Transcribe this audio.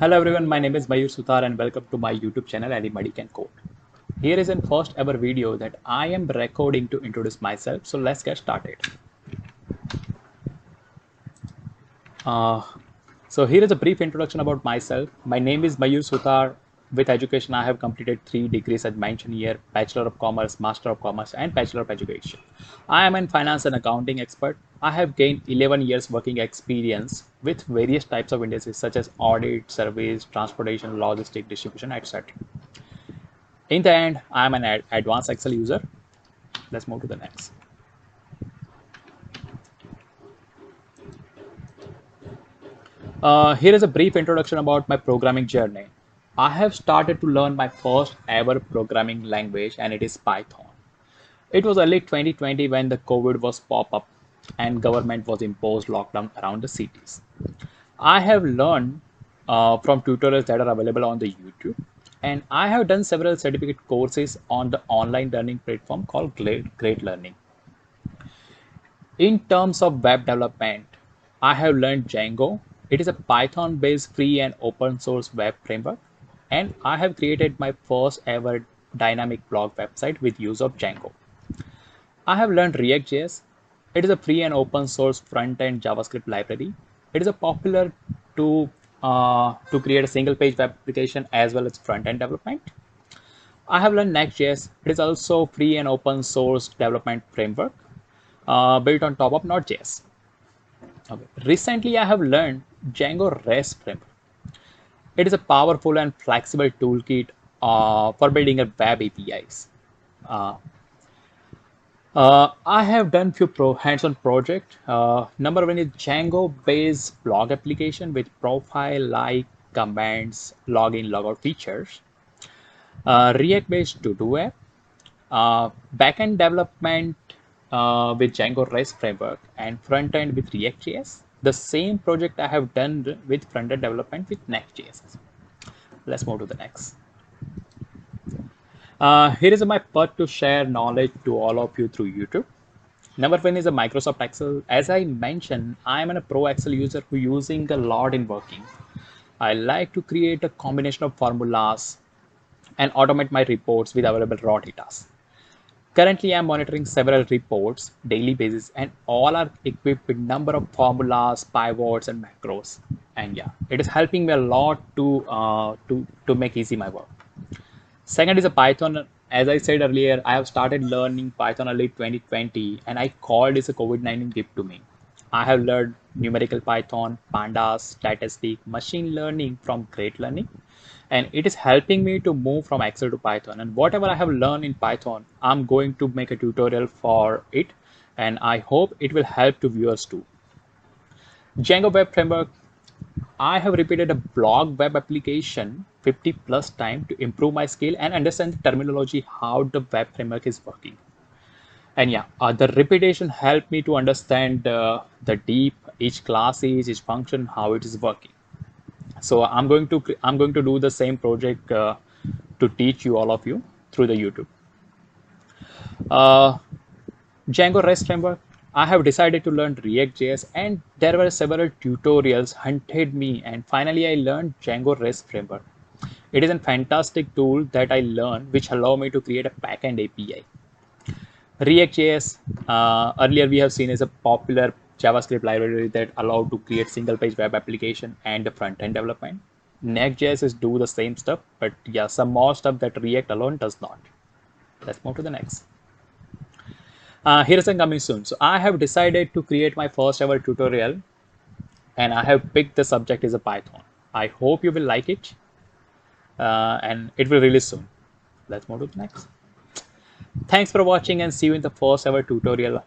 Hello everyone, my name is Mayur Sutar and welcome to my YouTube channel Anybody Can Code. Here is a first ever video that I am recording to introduce myself, so let's get started. Uh, so here is a brief introduction about myself. My name is Mayur Sutar. With education, I have completed 3 degrees as mentioned here: Bachelor of Commerce, Master of Commerce, and Bachelor of Education. I am a finance and accounting expert. I have gained 11 years working experience with various types of industries such as audit, service, transportation, logistics, distribution, etc. In the end, I am an advanced Excel user. Let's move to the next. Here is a brief introduction about my programming journey. I have started to learn my first ever programming language and it is Python. It was early 2020 when the COVID was pop up and government was imposed lockdown around the cities. I have learned from tutorials that are available on the YouTube, and I have done several certificate courses on the online learning platform called Great Learning. In terms of web development, I have learned Django. It is a Python based free and open source web framework, and I have created my first ever dynamic blog website with use of Django. I have learned React.js. It is a free and open source front end JavaScript library. It is a popular to create a single page web application as well as front end development. I have learned Next.js. It is also free and open source development framework built on top of Node.js. Okay. Recently, I have learned Django REST framework. It is a powerful and flexible toolkit for building a web APIs. Uh, I have done few hands-on project. Number one is Django-based blog application with profile like commands, login, logout features. React-based to-do app. Backend development with Django REST framework and front end with React.js. The same project I have done with front end development with Next.js. Let's move to the next. Here is my part to share knowledge to all of you through YouTube. Number one is a Microsoft Excel. As I mentioned, I am a pro Excel user who using a lot in working. I like to create a combination of formulas and automate my reports with available raw data. Currently, I'm monitoring several reports daily basis, and all are equipped with number of formulas, pivots, and macros. And yeah, it is helping me a lot to make easy my work. Second is a Python. As I said earlier, I have started learning Python early 2020, and I called it a COVID-19 gift to me. I have learned numerical Python, pandas, statistic, machine learning from Great Learning, and it is helping me to move from Excel to Python. And whatever I have learned in Python, I'm going to make a tutorial for it, and I hope it will help to viewers too. Django Web Framework. I have repeated a blog web application 50 plus time to improve my skill and understand the terminology how the web framework is working. And yeah, the repetition helped me to understand the deep each class is, each function, how it is working. So I'm going to do the same project to teach you all of you through the YouTube. Uh, Django REST framework. I have decided to learn React.js, and there were several tutorials hunted me, and finally I learned Django REST framework. It is a fantastic tool that I learned which allow me to create a backend API. React.js, earlier we have seen as a popular JavaScript library that allow to create single page web application and the front end development. Next.js is do the same stuff, but yeah, some more stuff that React alone does not. Let's move to the next. Here is a coming soon. So I have decided to create my first ever tutorial, and I have picked the subject is a Python. I hope you will like it, and it will release soon. Let's move to the next. Thanks for watching and see you in the first ever tutorial